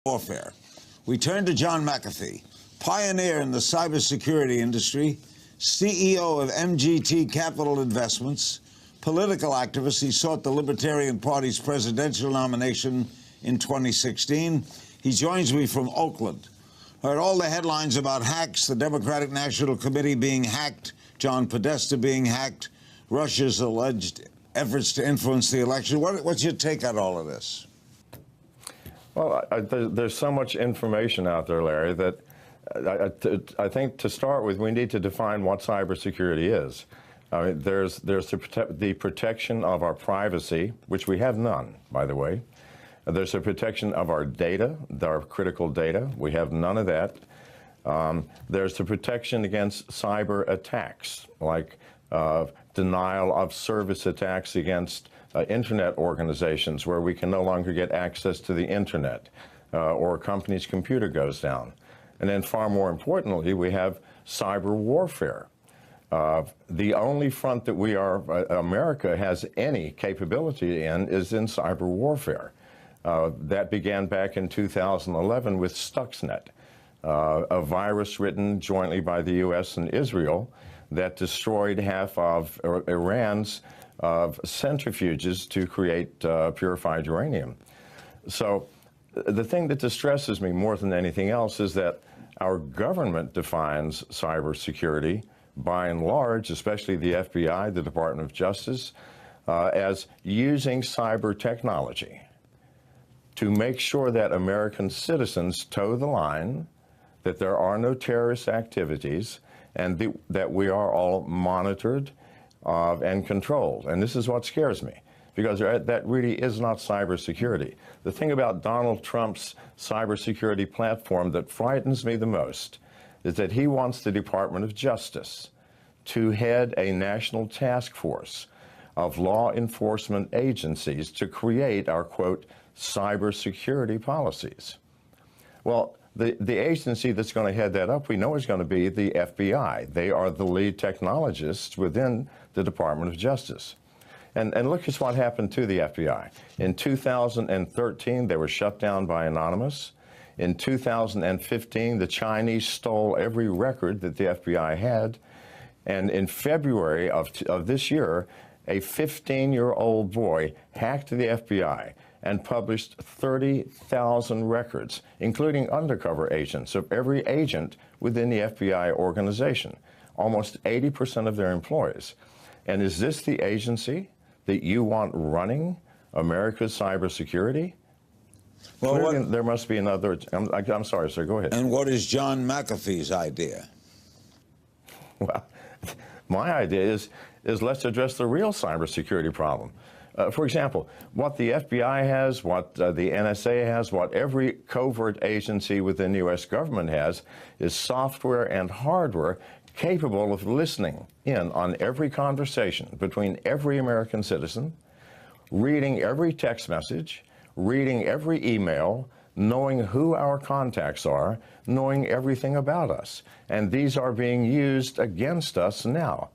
warfare. We turn to John Mcafee, pioneer in the cybersecurity industry, CEO of MGT Capital Investments, political activist. He sought the Libertarian Party's presidential nomination in 2016. He joins me from Oakland. Heard all the headlines about hacks, the Democratic National Committee being hacked, John Podesta being hacked, Russia's alleged efforts to influence the election. What's your take on all of this? Well, there's so much information out there, Larry, that I think to start with, we need to define what cybersecurity is. I mean, there's the protection of our privacy, which we have none, by the way. There's the protection of our data, our critical data. We have none of that. There's the protection against cyber attacks, like denial of service attacks against internet organizations where we can no longer get access to the internet or a company's computer goes down. And then far more importantly, we have cyber warfare. The only front that America has any capability in is in cyber warfare. That began back in 2011 with Stuxnet, a virus written jointly by the U.S. and Israel that destroyed half of Iran's centrifuges to create purified uranium. So the thing that distresses me more than anything else is that our government defines cybersecurity by and large, especially the FBI, the Department of Justice, as using cyber technology to make sure that American citizens toe the line, that there are no terrorist activities, and that we are all monitored and controlled. And this is what scares me, because that really is not cybersecurity. The thing about Donald Trump's cybersecurity platform that frightens me the most is that he wants the Department of Justice to head a national task force of law enforcement agencies to create our, quote, cybersecurity policies. Well, the agency that's going to head that up, we know is going to be the FBI. They are the lead technologists within the Department of Justice. And look at what happened to the FBI. In 2013, they were shut down by Anonymous. In 2015, the Chinese stole every record that the FBI had. And in February of this year, a 15-year-old boy hacked the FBI and published 30,000 records, including undercover agents of every agent within the FBI organization, almost 80% of their employees. And is this the agency that you want running America's cybersecurity? Well, clearly, there must be another. I'm sorry, sir, go ahead. And what is John Mcafee's idea? Well, my idea is let's address the real cybersecurity problem. For example, what the FBI has, what the NSA has, what every covert agency within the U.S. government has is software and hardware capable of listening in on every conversation between every American citizen, reading every text message, reading every email, knowing who our contacts are, knowing everything about us. And these are being used against us now.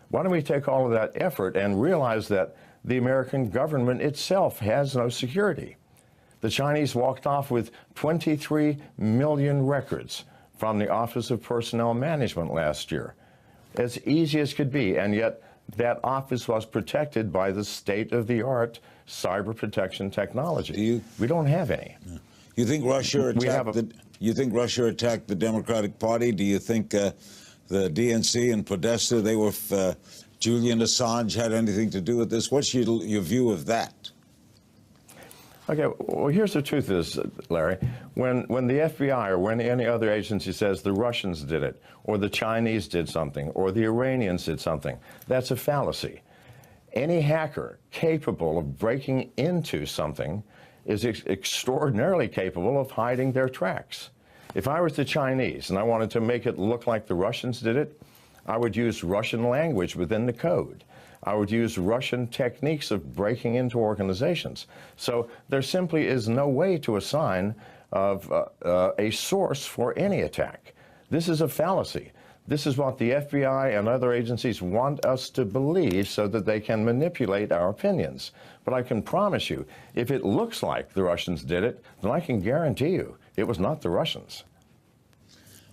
Why don't we take all of that effort and realize that the American government itself has no security? The Chinese walked off with 23 million records from the Office of Personnel Management last year, as easy as could be, and yet that office was protected by the state-of-the-art cyber protection technology. We don't have any. You think Russia attacked the Democratic Party? Do you think the DNC and Podesta, Julian Assange had anything to do with this? What's your view of that? Okay, well, here's the truth is, Larry, when the FBI or when any other agency says the Russians did it, or the Chinese did something, or the Iranians did something, that's a fallacy. Any hacker capable of breaking into something is extraordinarily capable of hiding their tracks. If I was the Chinese and I wanted to make it look like the Russians did it, I would use Russian language within the code. I would use Russian techniques of breaking into organizations. So there simply is no way to assign a source for any attack. This is a fallacy. This is what the FBI and other agencies want us to believe so that they can manipulate our opinions. But I can promise you, if it looks like the Russians did it, then I can guarantee you it was not the Russians.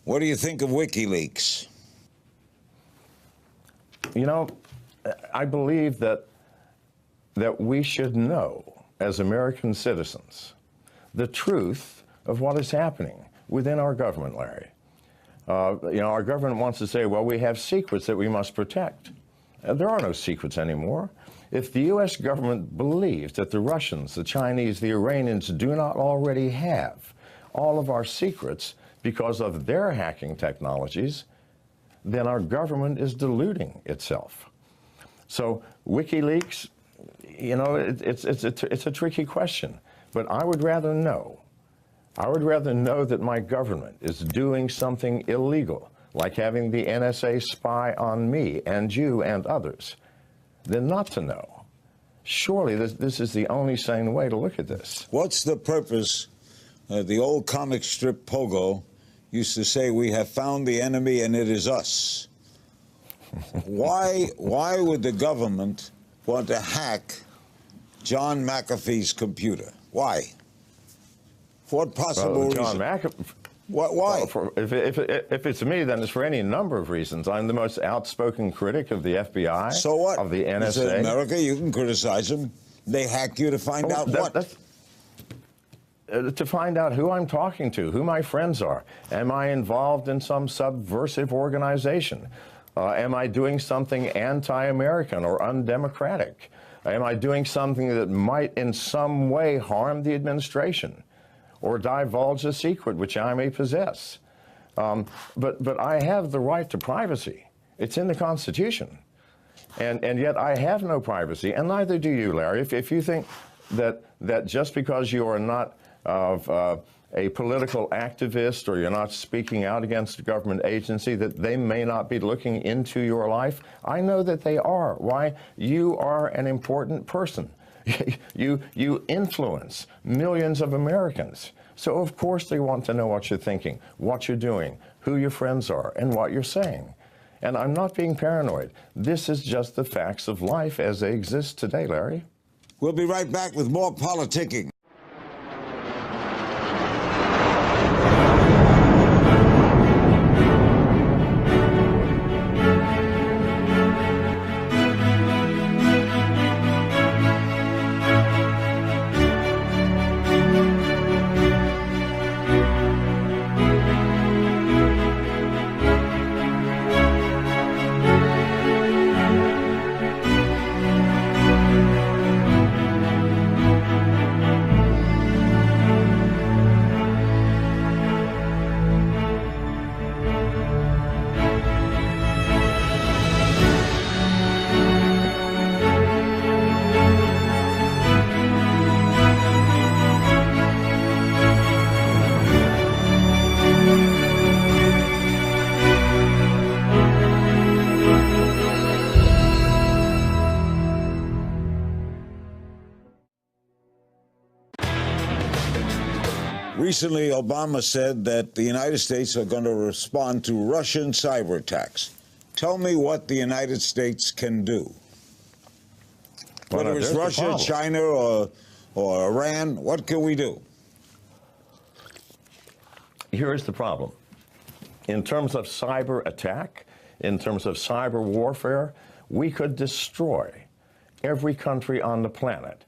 What do you think of WikiLeaks? You know, I believe that we should know, as American citizens, the truth of what is happening within our government, Larry. You know, our government wants to say, well, we have secrets that we must protect. There are no secrets anymore. If the U.S. government believes that the Russians, the Chinese, the Iranians do not already have all of our secrets because of their hacking technologies, then our government is deluding itself. So WikiLeaks, you know, it's a tricky question, but I would rather know. I would rather know that my government is doing something illegal, like having the NSA spy on me and you and others, than not to know. Surely this is the only sane way to look at this. What's the purpose? The old comic strip Pogo used to say, we have found the enemy and it is us. Why would the government want to hack John McAfee's computer? Why? For what possible reason? John McAfee. Why? Well, if it's me, then it's for any number of reasons. I'm the most outspoken critic of the FBI. So what? Of the NSA. It's in America, you can criticize them. They hack you to find out what? To find out who I'm talking to, who my friends are. Am I involved in some subversive organization? Am I doing something anti-American or undemocratic? Am I doing something that might in some way harm the administration or divulge a secret which I may possess? But I have the right to privacy. It's in the Constitution. And yet I have no privacy, and neither do you, Larry. If you think that just because you are not a political activist or you're not speaking out against a government agency, that they may not be looking into your life, I know that they are. Why? You are an important person. You influence millions of Americans. So of course they want to know what you're thinking, what you're doing, who your friends are, and what you're saying. And I'm not being paranoid. This is just the facts of life as they exist today, Larry. We'll be right back with more politicking. Recently, Obama said that the United States are going to respond to Russian cyber attacks. Tell me what the United States can do. Whether it's Russia, China, or Iran, what can we do? Here's the problem. In terms of cyber attack, in terms of cyber warfare, we could destroy every country on the planet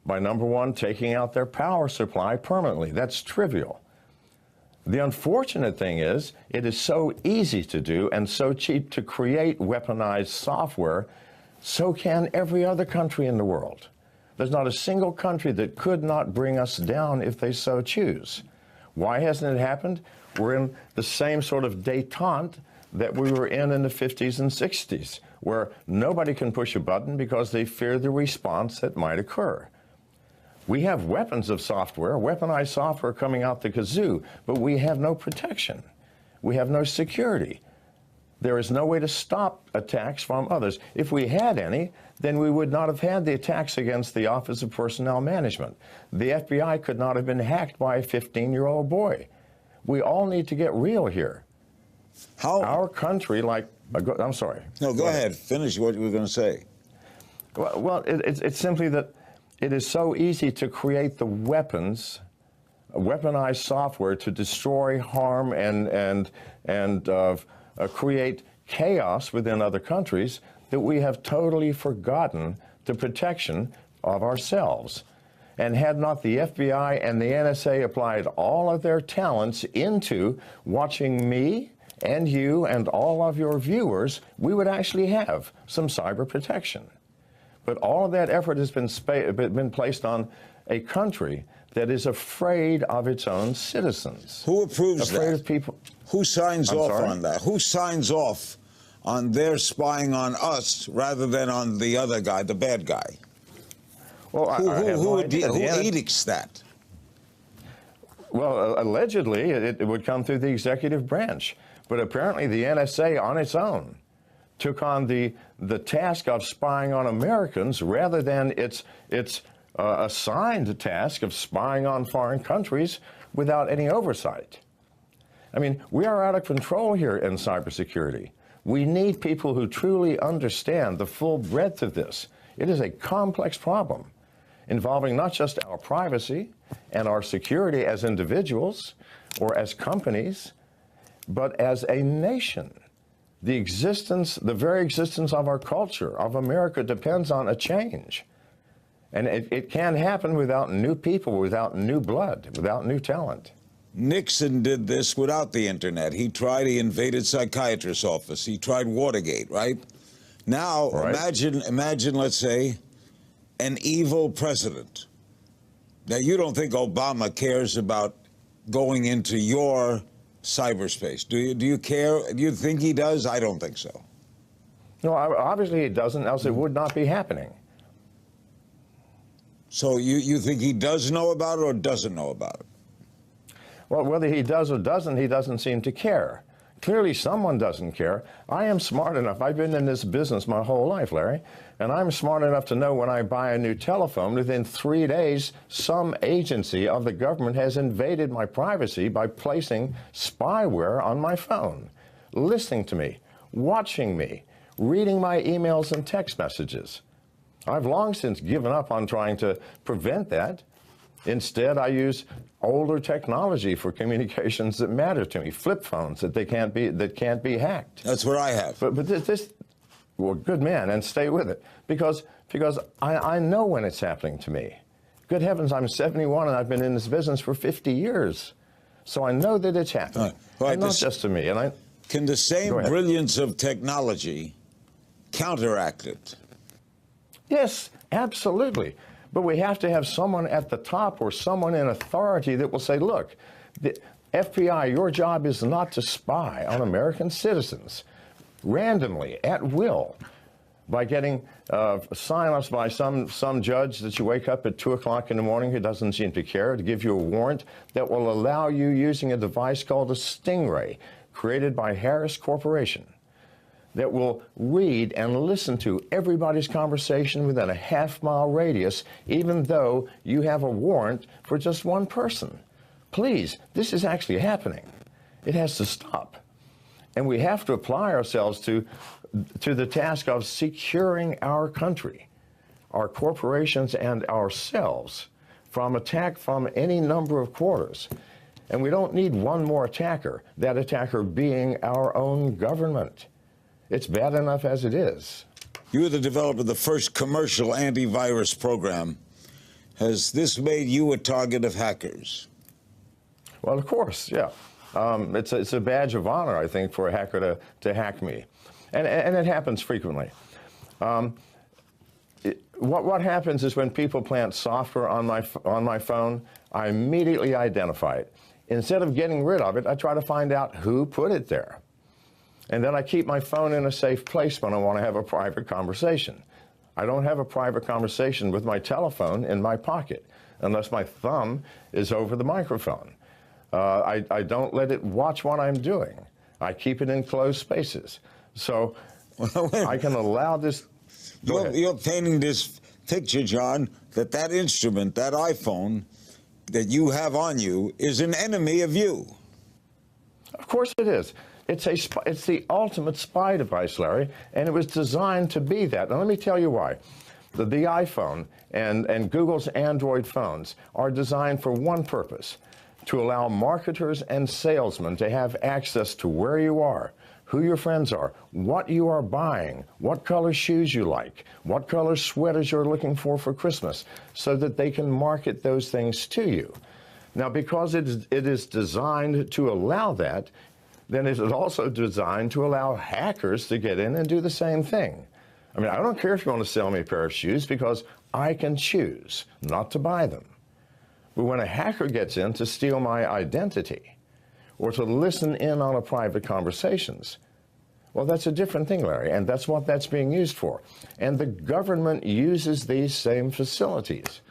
by, number one, taking out their power supply permanently. That's trivial. The unfortunate thing is, it is so easy to do and so cheap to create weaponized software, so can every other country in the world. There's not a single country that could not bring us down if they so choose. Why hasn't it happened? We're in the same sort of détente that we were in the 50s and 60s, where nobody can push a button because they fear the response that might occur. We have weapons of software, weaponized software coming out the kazoo, but we have no protection. We have no security. There is no way to stop attacks from others. If we had any, then we would not have had the attacks against the Office of Personnel Management. The FBI could not have been hacked by a 15-year-old boy. We all need to get real here. How? Our country, like, I'm sorry. No, go ahead. Finish what you were going to say. Well, it's simply that it is so easy to create the weapons, weaponized software to destroy, harm, and create chaos within other countries that we have totally forgotten the protection of ourselves. And had not the FBI and the NSA applied all of their talents into watching me and you and all of your viewers, we would actually have some cyber protection. But all of that effort has been placed on a country that is afraid of its own citizens. Who approves afraid that? Of people. Who signs I'm off sorry? on that? Who signs off on their spying on us rather than on the other guy, the bad guy? Well, Who edicts that? Well, allegedly, it would come through the executive branch. But apparently the NSA on its own took on the task of spying on Americans rather than its assigned task of spying on foreign countries without any oversight. I mean, we are out of control here in cybersecurity. We need people who truly understand the full breadth of this. It is a complex problem involving not just our privacy and our security as individuals or as companies, but as a nation. The very existence of our culture, of America, depends on a change. And it can't happen without new people, without new blood, without new talent. Nixon did this without the internet. He invaded psychiatrist's office. He tried Watergate, right? Now, Right. imagine, let's say, an evil president. Now, you don't think Obama cares about going into your cyberspace, do you? Do you care? Do you think he does? I don't think so. No, obviously he doesn't, else it would not be happening. So you think he does know about it or doesn't know about it? Well, whether he does or doesn't, he doesn't seem to care. Clearly someone doesn't care. I am smart enough. I've been in this business my whole life, Larry, and I'm smart enough to know when I buy a new telephone, within 3 days, some agency of the government has invaded my privacy by placing spyware on my phone, listening to me, watching me, reading my emails and text messages. I've long since given up on trying to prevent that. Instead, I use older technology for communications that matter to me, flip phones that can't be hacked. That's what I have. But this, well, good man, and stay with it, because I know when it's happening to me. Good heavens, I'm 71 and I've been in this business for 50 years, so I know that it's happening, and not just to me. And can the same brilliance of technology counteract it? Yes, absolutely. But we have to have someone at the top or someone in authority that will say, look, the FBI, your job is not to spy on American citizens randomly, at will, by getting sign-offs by some judge that you wake up at 2 o'clock in the morning who doesn't seem to care, to give you a warrant that will allow you using a device called a Stingray, created by Harris Corporation, that will read and listen to everybody's conversation within a half-mile radius, even though you have a warrant for just one person. Please, this is actually happening. It has to stop. And we have to apply ourselves to the task of securing our country, our corporations, and ourselves from attack from any number of quarters. And we don't need one more attacker, that attacker being our own government. It's bad enough as it is. You were the developer of the first commercial antivirus program. Has this made you a target of hackers? Well, of course, yeah. It's a badge of honor, I think, for a hacker to hack me. And it happens frequently. What happens is when people plant software on my phone, I immediately identify it. Instead of getting rid of it, I try to find out who put it there. And then I keep my phone in a safe place when I want to have a private conversation. I don't have a private conversation with my telephone in my pocket unless my thumb is over the microphone. I don't let it watch what I'm doing. I keep it in closed spaces. So I can allow this. You're painting this picture, John, that instrument, that iPhone that you have on you is an enemy of you. Of course it is. It's the ultimate spy device, Larry, and it was designed to be that. Now, let me tell you why. The iPhone and Google's Android phones are designed for one purpose: to allow marketers and salesmen to have access to where you are, who your friends are, what you are buying, what color shoes you like, what color sweaters you're looking for Christmas, so that they can market those things to you. Now, because it is designed to allow that, then it is also designed to allow hackers to get in and do the same thing. I mean, I don't care if you want to sell me a pair of shoes, because I can choose not to buy them. But when a hacker gets in to steal my identity or to listen in on a private conversations, well, that's a different thing, Larry, and that's what that's being used for. And the government uses these same facilities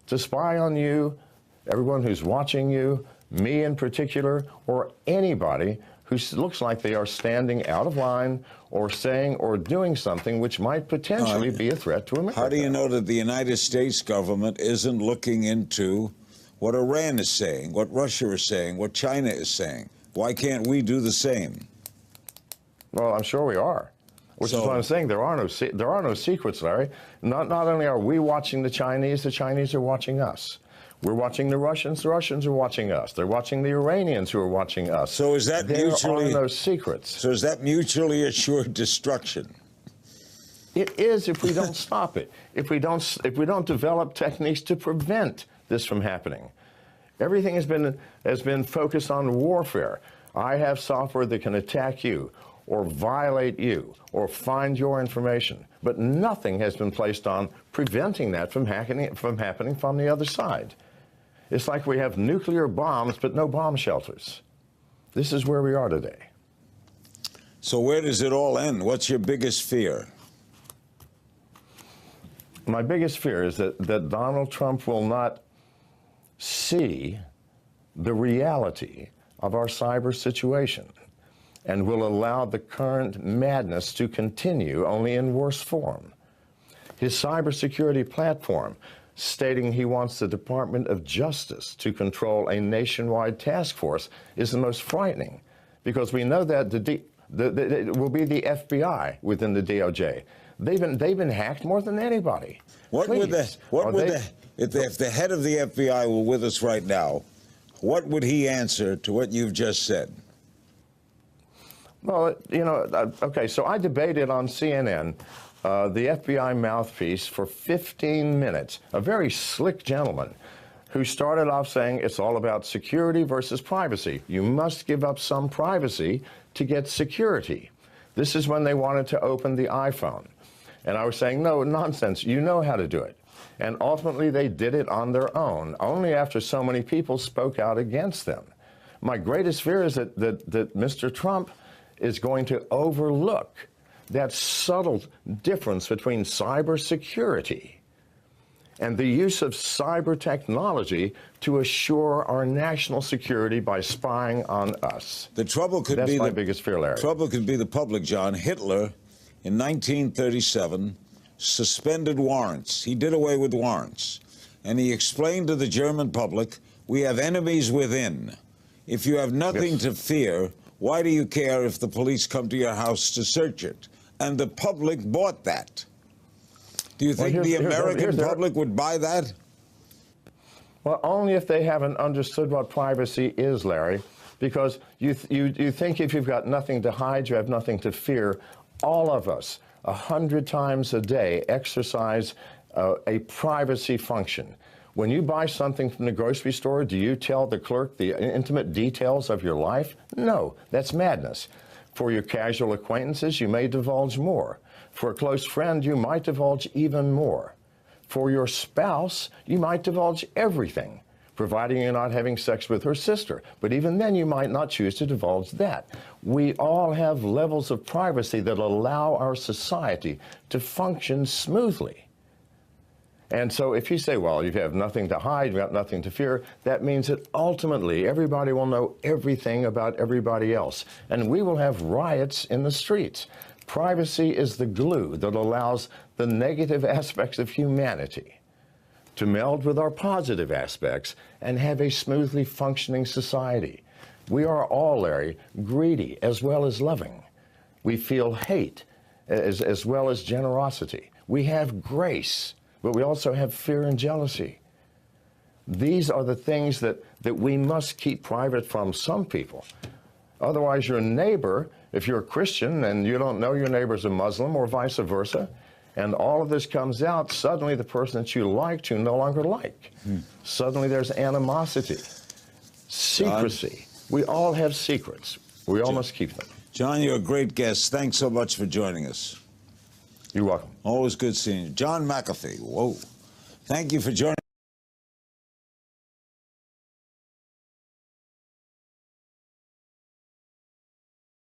to spy on you, everyone who's watching you, me in particular, or anybody who looks like they are standing out of line or saying or doing something which might potentially be a threat to America. How do you know that the United States government isn't looking into what Iran is saying, what Russia is saying, what China is saying? Why can't we do the same? Well, I'm sure we are. Which is what I'm saying. There are no secrets, Larry. Not only are we watching the Chinese are watching us. We're watching the Russians are watching us. They're watching the Iranians, who are watching us. So is that there mutually... are no secrets. So is that mutually assured destruction? It is, if we don't stop it. If we don't develop techniques to prevent this from happening. Everything has been focused on warfare. I have software that can attack you, or violate you, or find your information. But nothing has been placed on preventing that from happening from the other side. It's like we have nuclear bombs, but no bomb shelters. This is where we are today. So where does it all end? What's your biggest fear? My biggest fear is that Donald Trump will not see the reality of our cyber situation and will allow the current madness to continue, only in worse form. His cybersecurity platform, stating he wants the Department of Justice to control a nationwide task force, is the most frightening, because we know that it will be the FBI within the DOJ. They've been hacked more than anybody. If the head of the FBI were with us right now, what would he answer to what you've just said? Well, you know, okay, so I debated on CNN the FBI mouthpiece for 15 minutes, a very slick gentleman who started off saying it's all about security versus privacy. You must give up some privacy to get security. This is when they wanted to open the iPhone. And I was saying, no, nonsense, you know how to do it. And ultimately they did it on their own, only after so many people spoke out against them. My greatest fear is that Mr. Trump is going to overlook that subtle difference between cybersecurity and the use of cyber technology to assure our national security by spying on us. The trouble could That's be my biggest fear, Larry. Trouble could be the public, John. Hitler, in 1937, suspended warrants. He did away with warrants. And he explained to the German public, we have enemies within. If you have nothing to fear, why do you care if the police come to your house to search it? And the public bought that. Do you think the American public would buy that? Well, only if they haven't understood what privacy is, Larry. Because you think if you've got nothing to hide, you have nothing to fear. All of us, 100 times a day, exercise a privacy function. When you buy something from the grocery store, do you tell the clerk the intimate details of your life? No, that's madness. For your casual acquaintances, you may divulge more. For a close friend, you might divulge even more. For your spouse, you might divulge everything, providing you're not having sex with her sister. But even then, you might not choose to divulge that. We all have levels of privacy that allow our society to function smoothly. And so if you say, well, you have nothing to hide, you have nothing to fear, that means that ultimately everybody will know everything about everybody else. And we will have riots in the streets. Privacy is the glue that allows the negative aspects of humanity to meld with our positive aspects and have a smoothly functioning society. We are all, Larry, greedy as well as loving. We feel hate as well as generosity. We have grace, but we also have fear and jealousy. These are the things that we must keep private from some people. Otherwise, your neighbor, if you're a Christian and you don't know your neighbor's a Muslim or vice versa, and all of this comes out, suddenly the person that you liked, you no longer like. Suddenly there's animosity, secrecy. We all have secrets. We all must keep them. John, you're a great guest. Thanks so much for joining us. You're welcome. Always good seeing you. John McAfee. Whoa. Thank you for joining